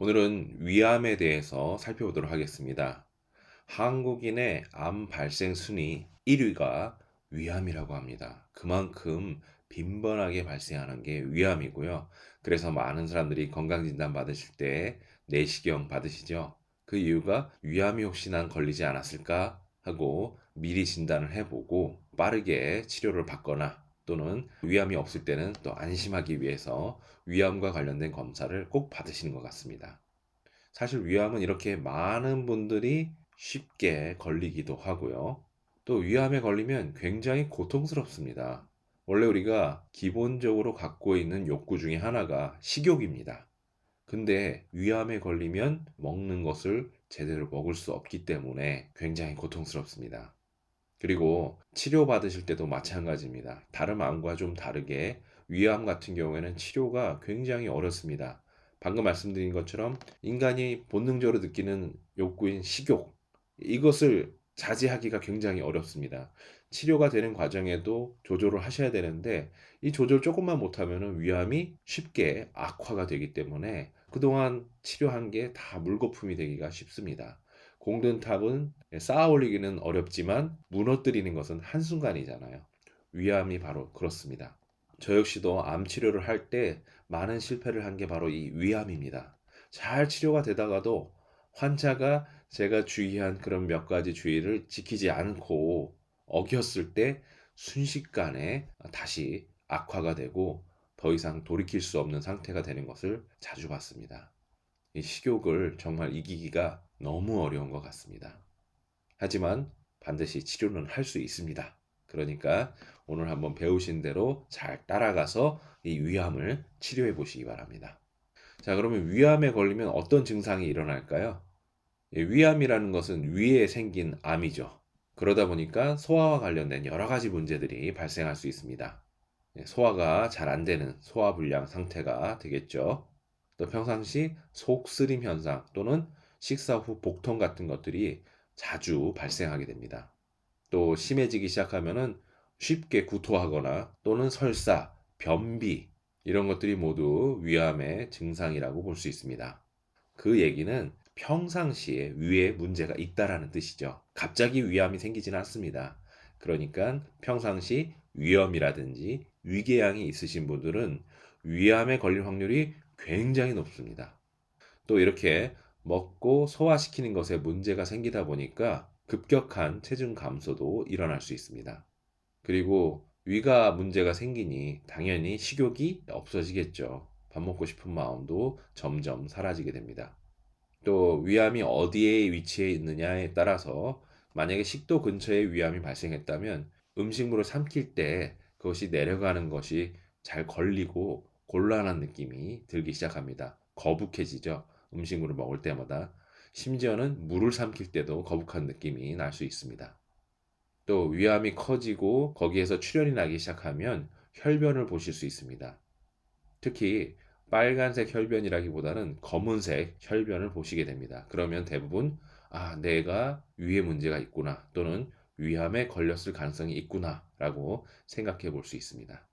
오늘은 위암에 대해서 살펴보도록 하겠습니다. 한국인의 암 발생 순위 1위가 위암이라고 합니다. 그만큼 빈번하게 발생하는 게 위암이고요. 그래서 많은 사람들이 건강진단 받으실 때 내시경 받으시죠. 그 이유가 위암이 혹시 난 걸리지 않았을까 하고 미리 진단을 해보고 빠르게 치료를 받거나 또는 위암이 없을 때는 또 안심하기 위해서 위암과 관련된 검사를 꼭 받으시는 것 같습니다. 사실 위암은 이렇게 많은 분들이 쉽게 걸리기도 하고요. 또 위암에 걸리면 굉장히 고통스럽습니다. 원래 우리가 기본적으로 갖고 있는 욕구 중에 하나가 식욕입니다. 근데 위암에 걸리면 먹는 것을 제대로 먹을 수 없기 때문에 굉장히 고통스럽습니다. 그리고 치료받으실 때도 마찬가지입니다. 다른 암과 좀 다르게 위암 같은 경우에는 치료가 굉장히 어렵습니다. 방금 말씀드린 것처럼 인간이 본능적으로 느끼는 욕구인 식욕, 이것을 자제하기가 굉장히 어렵습니다. 치료가 되는 과정에도 조절을 하셔야 되는데 이 조절 조금만 못하면 위암이 쉽게 악화가 되기 때문에 그동안 치료한 게 다 물거품이 되기가 쉽습니다. 공든탑은 쌓아 올리기는 어렵지만 무너뜨리는 것은 한순간이잖아요. 위암이 바로 그렇습니다. 저 역시도 암 치료를 할 때 많은 실패를 한 게 바로 이 위암입니다. 잘 치료가 되다가도 환자가 제가 주의한 그런 몇 가지 주의를 지키지 않고 어겼을 때 순식간에 다시 악화가 되고 더 이상 돌이킬 수 없는 상태가 되는 것을 자주 봤습니다. 이 식욕을 정말 이기기가 너무 어려운 것 같습니다. 하지만 반드시 치료는 할 수 있습니다. 그러니까 오늘 한번 배우신 대로 잘 따라가서 이 위암을 치료해 보시기 바랍니다. 자, 그러면 위암에 걸리면 어떤 증상이 일어날까요? 위암이라는 것은 위에 생긴 암이죠. 그러다 보니까 소화와 관련된 여러 가지 문제들이 발생할 수 있습니다. 소화가 잘 안 되는 소화불량 상태가 되겠죠. 또 평상시 속쓰림 현상 또는 식사 후 복통 같은 것들이 자주 발생하게 됩니다. 또 심해지기 시작하면은 쉽게 구토하거나 또는 설사, 변비 이런 것들이 모두 위암의 증상이라고 볼 수 있습니다. 그 얘기는 평상시에 위에 문제가 있다라는 뜻이죠. 갑자기 위암이 생기지는 않습니다. 그러니까 평상시 위염이라든지 위궤양이 있으신 분들은 위암에 걸릴 확률이 굉장히 높습니다. 또 이렇게 먹고 소화시키는 것에 문제가 생기다 보니까 급격한 체중 감소도 일어날 수 있습니다. 그리고 위가 문제가 생기니 당연히 식욕이 없어지겠죠. 밥 먹고 싶은 마음도 점점 사라지게 됩니다. 또 위암이 어디에 위치해 있느냐에 따라서 만약에 식도 근처에 위암이 발생했다면 음식물을 삼킬 때 그것이 내려가는 것이 잘 걸리고 곤란한 느낌이 들기 시작합니다. 거북해지죠. 음식물을 먹을 때마다. 심지어는 물을 삼킬 때도 거북한 느낌이 날 수 있습니다. 또 위암이 커지고 거기에서 출혈이 나기 시작하면 혈변을 보실 수 있습니다. 특히 빨간색 혈변이라기보다는 검은색 혈변을 보시게 됩니다. 그러면 대부분 내가 위에 문제가 있구나 또는 위암에 걸렸을 가능성이 있구나라고 생각해 볼 수 있습니다.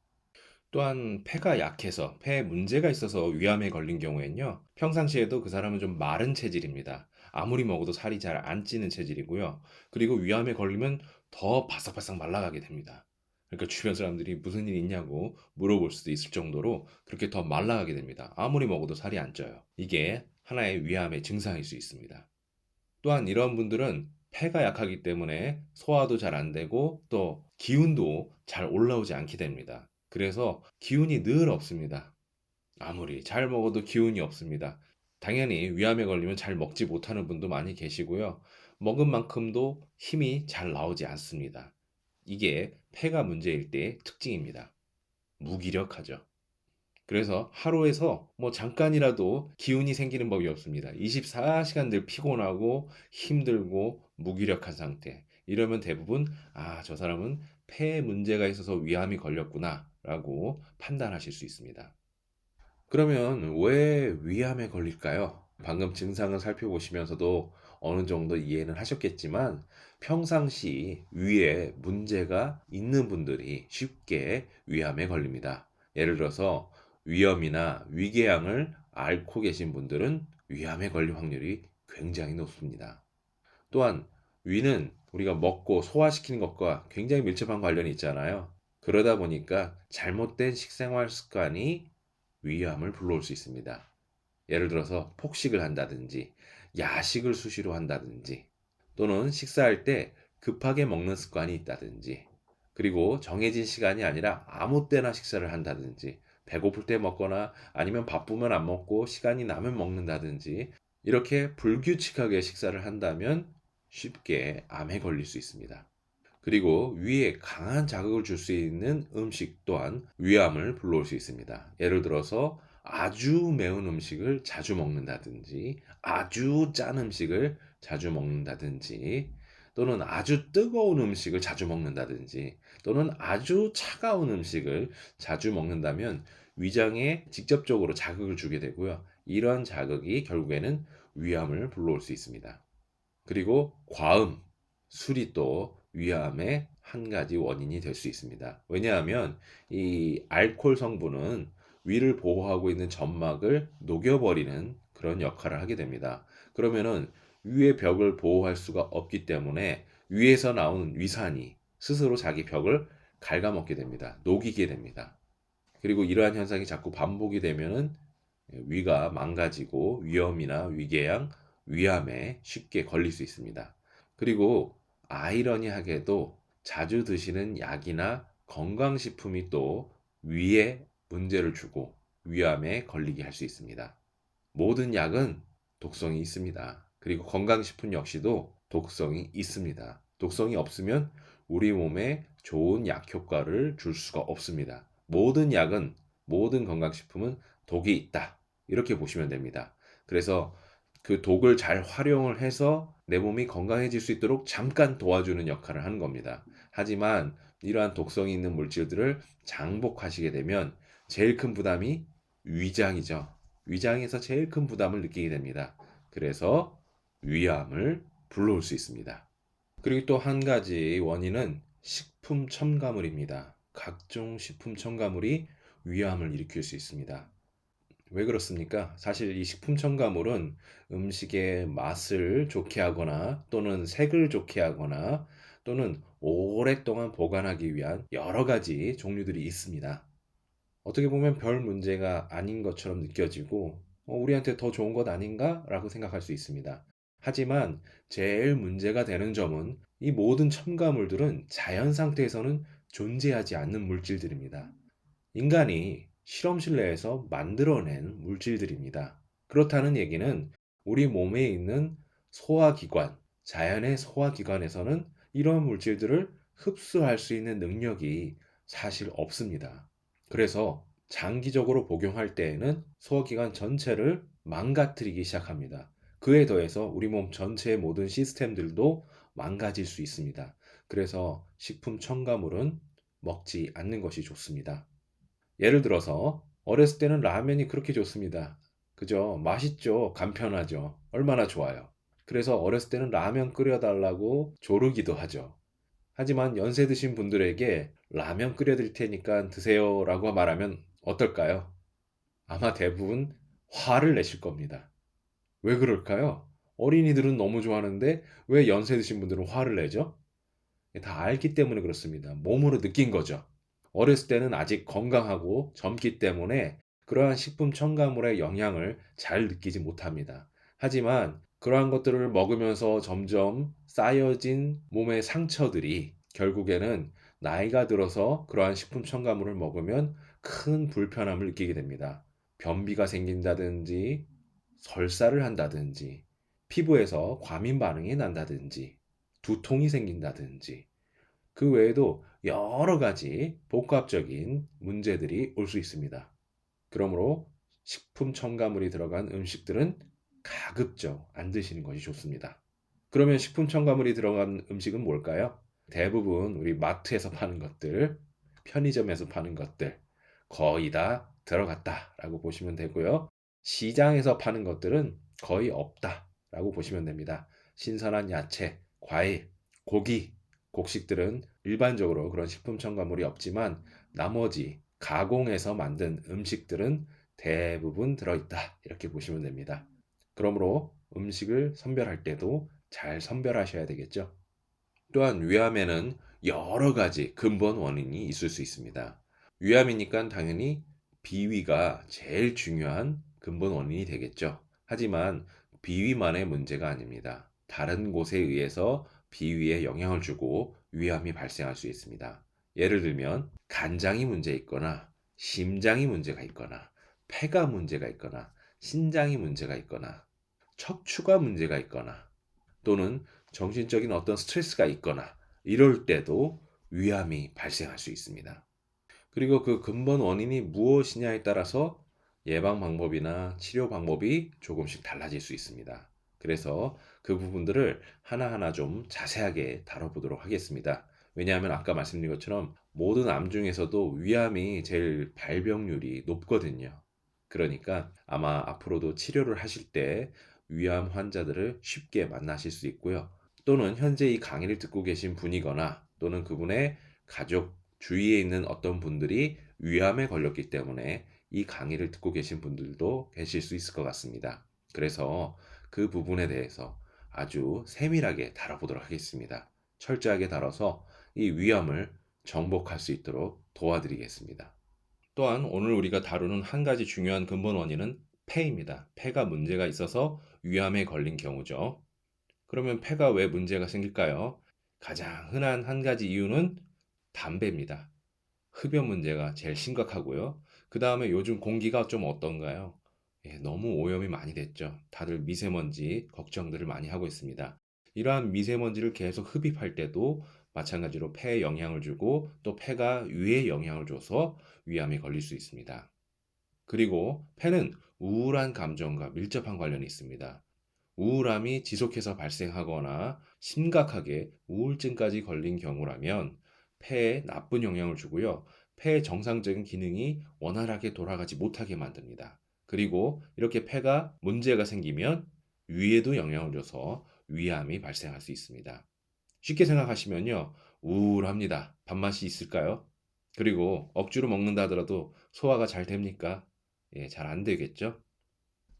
또한 폐가 약해서 폐에 문제가 있어서 위암에 걸린 경우엔요. 평상시에도 그 사람은 좀 마른 체질입니다. 아무리 먹어도 살이 잘 안 찌는 체질이고요. 그리고 위암에 걸리면 더 바싹바싹 말라가게 됩니다. 그러니까 주변 사람들이 무슨 일 있냐고 물어볼 수도 있을 정도로 그렇게 더 말라가게 됩니다. 아무리 먹어도 살이 안 쪄요. 이게 하나의 위암의 증상일 수 있습니다. 또한 이런 분들은 폐가 약하기 때문에 소화도 잘 안 되고 또 기운도 잘 올라오지 않게 됩니다. 그래서 기운이 늘 없습니다. 아무리 잘 먹어도 기운이 없습니다. 당연히 위암에 걸리면 잘 먹지 못하는 분도 많이 계시고요. 먹은 만큼도 힘이 잘 나오지 않습니다. 이게 폐가 문제일 때의 특징입니다. 무기력하죠. 그래서 하루에서 뭐 잠깐이라도 기운이 생기는 법이 없습니다. 24시간 늘 피곤하고 힘들고 무기력한 상태. 이러면 대부분 저 사람은 폐에 문제가 있어서 위암이 걸렸구나라고 판단하실 수 있습니다. 그러면 왜 위암에 걸릴까요? 방금 증상을 살펴보시면서도 어느 정도 이해는 하셨겠지만 평상시 위에 문제가 있는 분들이 쉽게 위암에 걸립니다. 예를 들어서 위염이나 위궤양을 앓고 계신 분들은 위암에 걸릴 확률이 굉장히 높습니다. 또한 위는 우리가 먹고 소화시키는 것과 굉장히 밀접한 관련이 있잖아요. 그러다 보니까 잘못된 식생활 습관이 위암을 불러올 수 있습니다. 예를 들어서 폭식을 한다든지 야식을 수시로 한다든지 또는 식사할 때 급하게 먹는 습관이 있다든지 그리고 정해진 시간이 아니라 아무 때나 식사를 한다든지 배고플 때 먹거나 아니면 바쁘면 안 먹고 시간이 나면 먹는다든지 이렇게 불규칙하게 식사를 한다면 쉽게 암에 걸릴 수 있습니다. 그리고 위에 강한 자극을 줄 수 있는 음식 또한 위암을 불러올 수 있습니다. 예를 들어서 아주 매운 음식을 자주 먹는다든지 아주 짠 음식을 자주 먹는다든지 또는 아주 뜨거운 음식을 자주 먹는다든지 또는 아주 차가운 음식을 자주 먹는다면 위장에 직접적으로 자극을 주게 되고요. 이러한 자극이 결국에는 위암을 불러올 수 있습니다. 그리고 과음, 술이 또 위암의 한 가지 원인이 될 수 있습니다. 왜냐하면 이 알코올 성분은 위를 보호하고 있는 점막을 녹여버리는 그런 역할을 하게 됩니다. 그러면은 위의 벽을 보호할 수가 없기 때문에 위에서 나오는 위산이 스스로 자기 벽을 갉아먹게 됩니다. 녹이게 됩니다. 그리고 이러한 현상이 자꾸 반복이 되면은 위가 망가지고 위염이나 위궤양, 위암에 쉽게 걸릴 수 있습니다. 그리고 아이러니하게도 자주 드시는 약이나 건강식품이 또 위에 문제를 주고 위암에 걸리게 할 수 있습니다. 모든 약은 독성이 있습니다. 그리고 건강식품 역시도 독성이 있습니다. 독성이 없으면 우리 몸에 좋은 약 효과를 줄 수가 없습니다. 모든 약은, 모든 건강식품은 독이 있다. 이렇게 보시면 됩니다. 그래서 그 독을 잘 활용을 해서 내 몸이 건강해질 수 있도록 잠깐 도와주는 역할을 하는 겁니다. 하지만 이러한 독성이 있는 물질들을 장복하시게 되면 제일 큰 부담이 위장이죠. 위장에서 제일 큰 부담을 느끼게 됩니다. 그래서 위암을 불러올 수 있습니다. 그리고 또 한 가지 원인은 식품 첨가물입니다. 각종 식품 첨가물이 위암을 일으킬 수 있습니다. 왜 그렇습니까? 사실 이 식품 첨가물은 음식의 맛을 좋게 하거나 또는 색을 좋게 하거나 또는 오랫동안 보관하기 위한 여러 가지 종류들이 있습니다. 어떻게 보면 별 문제가 아닌 것처럼 느껴지고 우리한테 더 좋은 것 아닌가? 라고 생각할 수 있습니다. 하지만 제일 문제가 되는 점은 이 모든 첨가물들은 자연 상태에서는 존재하지 않는 물질들입니다. 인간이 실험실 내에서 만들어낸 물질들입니다. 그렇다는 얘기는 우리 몸에 있는 소화기관, 자연의 소화기관에서는 이러한 물질들을 흡수할 수 있는 능력이 사실 없습니다. 그래서 장기적으로 복용할 때에는 소화기관 전체를 망가뜨리기 시작합니다. 그에 더해서 우리 몸 전체의 모든 시스템들도 망가질 수 있습니다. 그래서 식품 첨가물은 먹지 않는 것이 좋습니다. 예를 들어서 어렸을 때는 라면이 그렇게 좋습니다. 그죠? 맛있죠? 간편하죠? 얼마나 좋아요. 그래서 어렸을 때는 라면 끓여달라고 조르기도 하죠. 하지만 연세 드신 분들에게 라면 끓여드릴 테니까 드세요 라고 말하면 어떨까요? 아마 대부분 화를 내실 겁니다. 왜 그럴까요? 어린이들은 너무 좋아하는데 왜 연세 드신 분들은 화를 내죠? 다 알기 때문에 그렇습니다. 몸으로 느낀 거죠. 어렸을 때는 아직 건강하고 젊기 때문에 그러한 식품 첨가물의 영향을 잘 느끼지 못합니다. 하지만 그러한 것들을 먹으면서 점점 쌓여진 몸의 상처들이 결국에는 나이가 들어서 그러한 식품 첨가물을 먹으면 큰 불편함을 느끼게 됩니다. 변비가 생긴다든지, 설사를 한다든지, 피부에서 과민 반응이 난다든지, 두통이 생긴다든지, 그 외에도 여러 가지 복합적인 문제들이 올 수 있습니다. 그러므로 식품 첨가물이 들어간 음식들은 가급적 안 드시는 것이 좋습니다. 그러면 식품 첨가물이 들어간 음식은 뭘까요? 대부분 우리 마트에서 파는 것들, 편의점에서 파는 것들 거의 다 들어갔다라고 보시면 되고요. 시장에서 파는 것들은 거의 없다라고 보시면 됩니다. 신선한 야채, 과일, 고기, 곡식들은 일반적으로 그런 식품 첨가물이 없지만 나머지 가공해서 만든 음식들은 대부분 들어있다. 이렇게 보시면 됩니다. 그러므로 음식을 선별할 때도 잘 선별하셔야 되겠죠. 또한 위암에는 여러 가지 근본 원인이 있을 수 있습니다. 위암이니까 당연히 비위가 제일 중요한 근본 원인이 되겠죠. 하지만 비위만의 문제가 아닙니다. 다른 곳에 의해서 비위에 영향을 주고 위암이 발생할 수 있습니다. 예를 들면 간장이 문제 있거나 심장이 문제가 있거나 폐가 문제가 있거나 신장이 문제가 있거나 척추가 문제가 있거나 또는 정신적인 어떤 스트레스가 있거나 이럴 때도 위암이 발생할 수 있습니다. 그리고 그 근본 원인이 무엇이냐에 따라서 예방 방법이나 치료 방법이 조금씩 달라질 수 있습니다. 그래서 그 부분들을 하나하나 좀 자세하게 다뤄보도록 하겠습니다. 왜냐하면 아까 말씀드린 것처럼 모든 암 중에서도 위암이 제일 발병률이 높거든요. 그러니까 아마 앞으로도 치료를 하실 때 위암 환자들을 쉽게 만나실 수 있고요. 또는 현재 이 강의를 듣고 계신 분이거나 또는 그분의 가족 주위에 있는 어떤 분들이 위암에 걸렸기 때문에 이 강의를 듣고 계신 분들도 계실 수 있을 것 같습니다. 그래서 그 부분에 대해서 아주 세밀하게 다뤄보도록 하겠습니다. 철저하게 다뤄서 이 위암을 정복할 수 있도록 도와드리겠습니다. 또한 오늘 우리가 다루는 한 가지 중요한 근본 원인은 폐입니다. 폐가 문제가 있어서 위암에 걸린 경우죠. 그러면 폐가 왜 문제가 생길까요? 가장 흔한 한 가지 이유는 담배입니다. 흡연 문제가 제일 심각하고요. 그 다음에 요즘 공기가 좀 어떤가요? 너무 오염이 많이 됐죠. 다들 미세먼지 걱정들을 많이 하고 있습니다. 이러한 미세먼지를 계속 흡입할 때도 마찬가지로 폐에 영향을 주고 또 폐가 위에 영향을 줘서 위암에 걸릴 수 있습니다. 그리고 폐는 우울한 감정과 밀접한 관련이 있습니다. 우울함이 지속해서 발생하거나 심각하게 우울증까지 걸린 경우라면 폐에 나쁜 영향을 주고요. 폐의 정상적인 기능이 원활하게 돌아가지 못하게 만듭니다. 그리고 이렇게 폐가 문제가 생기면 위에도 영향을 줘서 위암이 발생할 수 있습니다. 쉽게 생각하시면요. 우울합니다. 밥맛이 있을까요? 그리고 억지로 먹는다 하더라도 소화가 잘 됩니까? 잘 안 되겠죠?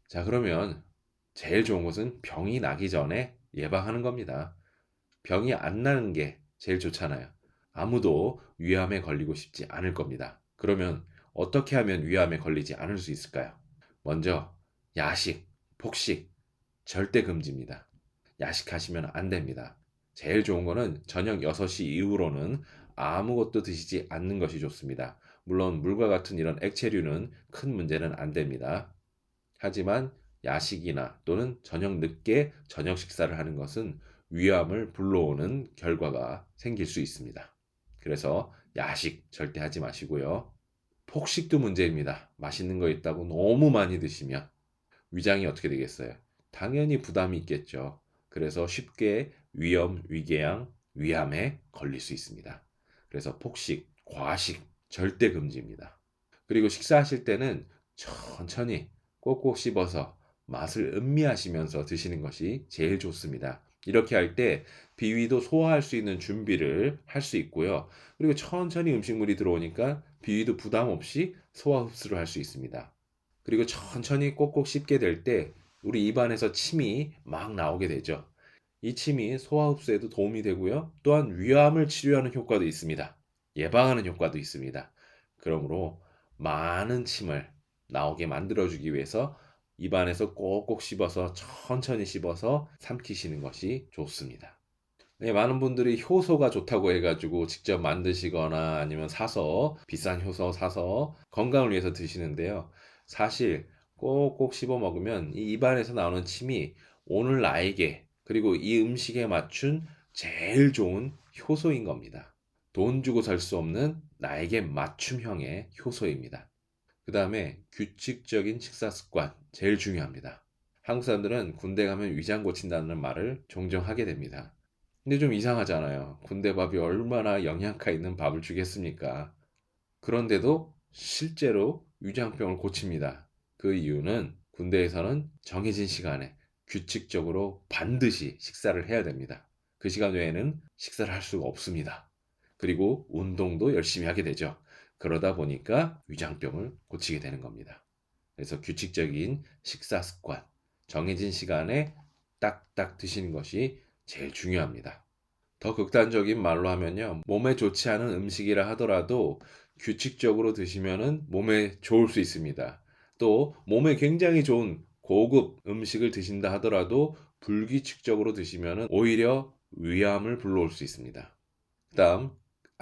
자, 그러면 제일 좋은 것은 병이 나기 전에 예방하는 겁니다. 병이 안 나는 게 제일 좋잖아요. 아무도 위암에 걸리고 싶지 않을 겁니다. 그러면 어떻게 하면 위암에 걸리지 않을 수 있을까요? 먼저 야식, 폭식 절대 금지입니다. 야식하시면 안 됩니다. 제일 좋은 거는 저녁 6시 이후로는 아무것도 드시지 않는 것이 좋습니다. 물론 물과 같은 이런 액체류는 큰 문제는 안 됩니다. 하지만 야식이나 또는 저녁 늦게 저녁 식사를 하는 것은 위암을 불러오는 결과가 생길 수 있습니다. 그래서 야식 절대 하지 마시고요. 폭식도 문제입니다. 맛있는 거 있다고 너무 많이 드시면 위장이 어떻게 되겠어요? 당연히 부담이 있겠죠. 그래서 쉽게 위염, 위궤양, 위암에 걸릴 수 있습니다. 그래서 폭식, 과식 절대 금지입니다. 그리고 식사하실 때는 천천히 꼭꼭 씹어서 맛을 음미하시면서 드시는 것이 제일 좋습니다. 이렇게 할 때 비위도 소화할 수 있는 준비를 할 수 있고요. 그리고 천천히 음식물이 들어오니까 비위도 부담 없이 소화 흡수를 할 수 있습니다. 그리고 천천히 꼭꼭 씹게 될 때 우리 입안에서 침이 막 나오게 되죠. 이 침이 소화 흡수에도 도움이 되고요. 또한 위암을 치료하는 효과도 있습니다. 예방하는 효과도 있습니다. 그러므로 많은 침을 나오게 만들어주기 위해서 입안에서 꼭꼭 씹어서 천천히 씹어서 삼키시는 것이 좋습니다. 네, 많은 분들이 효소가 좋다고 해가지고 직접 만드시거나 아니면 사서 비싼 효소 사서 건강을 위해서 드시는데요. 사실 꼭꼭 씹어 먹으면 이 입안에서 나오는 침이 오늘 나에게 그리고 이 음식에 맞춘 제일 좋은 효소인 겁니다. 돈 주고 살 수 없는 나에게 맞춤형의 효소입니다. 그 다음에 규칙적인 식사 습관 제일 중요합니다. 한국 사람들은 군대 가면 위장 고친다는 말을 종종 하게 됩니다. 근데 좀 이상하잖아요. 군대 밥이 얼마나 영양가 있는 밥을 주겠습니까? 그런데도 실제로 위장병을 고칩니다. 그 이유는 군대에서는 정해진 시간에 규칙적으로 반드시 식사를 해야 됩니다. 그 시간 외에는 식사를 할 수가 없습니다. 그리고 운동도 열심히 하게 되죠. 그러다 보니까 위장병을 고치게 되는 겁니다. 그래서 규칙적인 식사 습관, 정해진 시간에 딱딱 드시는 것이 제일 중요합니다. 더 극단적인 말로 하면요. 몸에 좋지 않은 음식이라 하더라도 규칙적으로 드시면은 몸에 좋을 수 있습니다. 또 몸에 굉장히 좋은 고급 음식을 드신다 하더라도 불규칙적으로 드시면은 오히려 위암을 불러올 수 있습니다. 그다음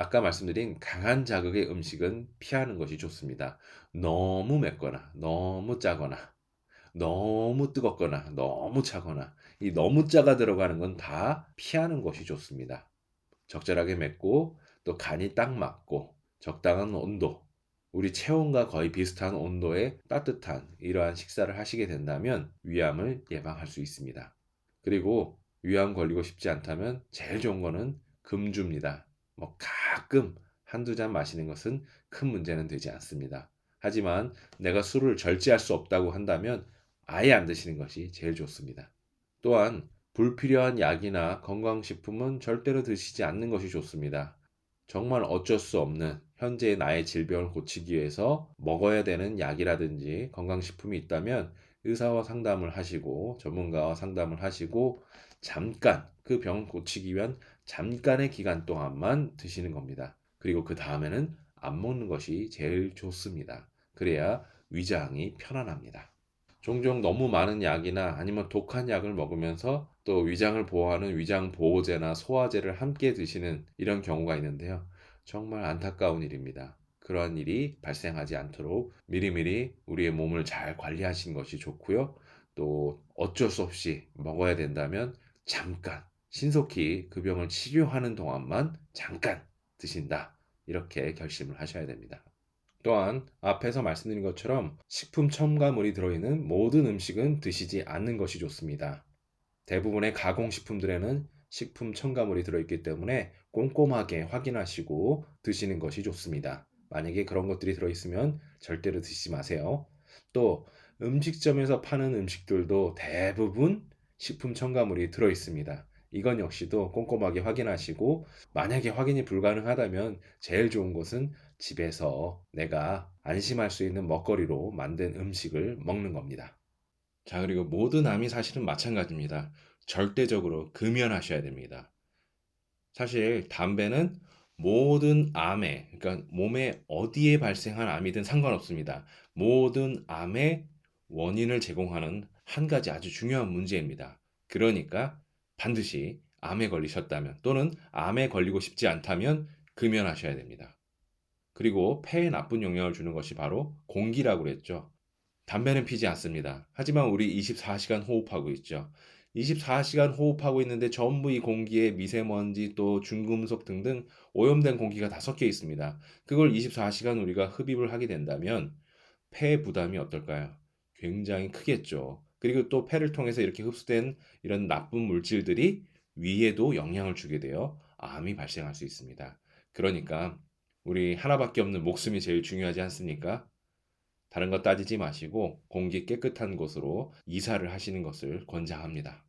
아까 말씀드린 강한 자극의 음식은 피하는 것이 좋습니다. 너무 맵거나 너무 짜거나 너무 뜨겁거나 너무 차거나 이 너무 짜가 들어가는 건 다 피하는 것이 좋습니다. 적절하게 맵고 또 간이 딱 맞고 적당한 온도, 우리 체온과 거의 비슷한 온도의 따뜻한 이러한 식사를 하시게 된다면 위암을 예방할 수 있습니다. 그리고 위암 걸리고 싶지 않다면 제일 좋은 거는 금주입니다. 뭐 가끔 한두 잔 마시는 것은 큰 문제는 되지 않습니다. 하지만 내가 술을 절제할 수 없다고 한다면 아예 안 드시는 것이 제일 좋습니다. 또한 불필요한 약이나 건강식품은 절대로 드시지 않는 것이 좋습니다. 정말 어쩔 수 없는 현재의 나의 질병을 고치기 위해서 먹어야 되는 약이라든지 건강식품이 있다면 의사와 상담을 하시고 전문가와 상담을 하시고 잠깐 그 병을 고치기 위한 잠깐의 기간 동안만 드시는 겁니다. 그리고 그 다음에는 안 먹는 것이 제일 좋습니다. 그래야 위장이 편안합니다. 종종 너무 많은 약이나 아니면 독한 약을 먹으면서 또 위장을 보호하는 위장 보호제나 소화제를 함께 드시는 이런 경우가 있는데요. 정말 안타까운 일입니다. 그러한 일이 발생하지 않도록 미리미리 우리의 몸을 잘 관리하시는 것이 좋고요. 또 어쩔 수 없이 먹어야 된다면 잠깐 신속히 그 병을 치료하는 동안만 잠깐 드신다. 이렇게 결심을 하셔야 됩니다. 또한 앞에서 말씀드린 것처럼 식품 첨가물이 들어있는 모든 음식은 드시지 않는 것이 좋습니다. 대부분의 가공식품들에는 식품 첨가물이 들어있기 때문에 꼼꼼하게 확인하시고 드시는 것이 좋습니다. 만약에 그런 것들이 들어있으면 절대로 드시지 마세요. 또 음식점에서 파는 음식들도 대부분 식품 첨가물이 들어있습니다. 이건 역시도 꼼꼼하게 확인하시고 만약에 확인이 불가능하다면 제일 좋은 것은 집에서 내가 안심할 수 있는 먹거리로 만든 음식을 먹는 겁니다. 자, 그리고 모든 암이 사실은 마찬가지입니다. 절대적으로 금연하셔야 됩니다. 사실 담배는 모든 암에, 그러니까 몸에 어디에 발생한 암이든 상관없습니다. 모든 암의 원인을 제공하는 한 가지 아주 중요한 문제입니다. 그러니까 반드시 암에 걸리셨다면 또는 암에 걸리고 싶지 않다면 금연하셔야 됩니다. 그리고 폐에 나쁜 영향을 주는 것이 바로 공기라고 그랬죠. 담배는 피지 않습니다. 하지만 우리 24시간 호흡하고 있죠. 24시간 호흡하고 있는데 전부 이 공기에 미세먼지 또 중금속 등등 오염된 공기가 다 섞여 있습니다. 그걸 24시간 우리가 흡입을 하게 된다면 폐 부담이 어떨까요? 굉장히 크겠죠. 그리고 또 폐를 통해서 이렇게 흡수된 이런 나쁜 물질들이 위에도 영향을 주게 되어 암이 발생할 수 있습니다. 그러니까 우리 하나밖에 없는 목숨이 제일 중요하지 않습니까? 다른 거 따지지 마시고 공기 깨끗한 곳으로 이사를 하시는 것을 권장합니다.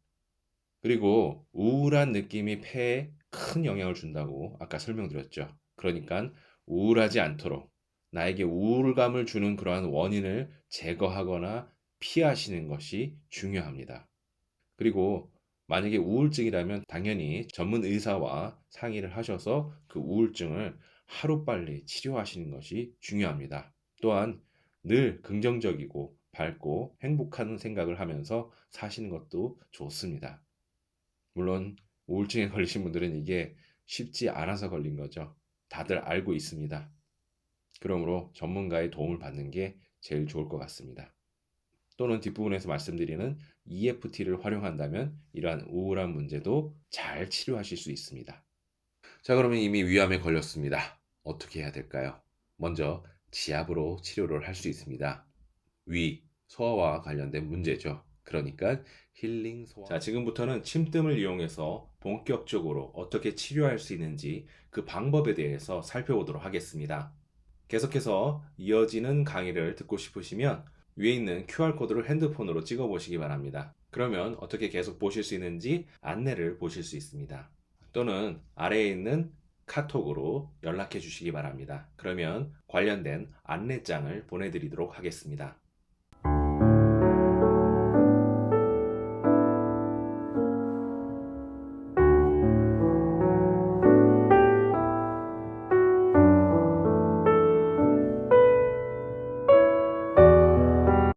그리고 우울한 느낌이 폐에 큰 영향을 준다고 아까 설명드렸죠. 그러니까 우울하지 않도록 나에게 우울감을 주는 그러한 원인을 제거하거나 피하시는 것이 중요합니다. 그리고 만약에 우울증이라면 당연히 전문 의사와 상의를 하셔서 그 우울증을 하루빨리 치료하시는 것이 중요합니다. 또한 늘 긍정적이고 밝고 행복한 생각을 하면서 사시는 것도 좋습니다. 물론 우울증에 걸리신 분들은 이게 쉽지 않아서 걸린 거죠. 다들 알고 있습니다. 그러므로 전문가의 도움을 받는 게 제일 좋을 것 같습니다. 또는 뒷부분에서 말씀드리는 EFT를 활용한다면 이러한 우울한 문제도 잘 치료하실 수 있습니다. 자, 그러면 이미 위암에 걸렸습니다. 어떻게 해야 될까요? 먼저 지압으로 치료를 할 수 있습니다. 위, 소화와 관련된 문제죠. 그러니까 힐링 소화. 자, 지금부터는 침뜸을 이용해서 본격적으로 어떻게 치료할 수 있는지 그 방법에 대해서 살펴보도록 하겠습니다. 계속해서 이어지는 강의를 듣고 싶으시면 위에 있는 QR코드를 핸드폰으로 찍어 보시기 바랍니다. 그러면 어떻게 계속 보실 수 있는지 안내를 보실 수 있습니다. 또는 아래에 있는 카톡으로 연락해 주시기 바랍니다. 그러면 관련된 안내장을 보내드리도록 하겠습니다.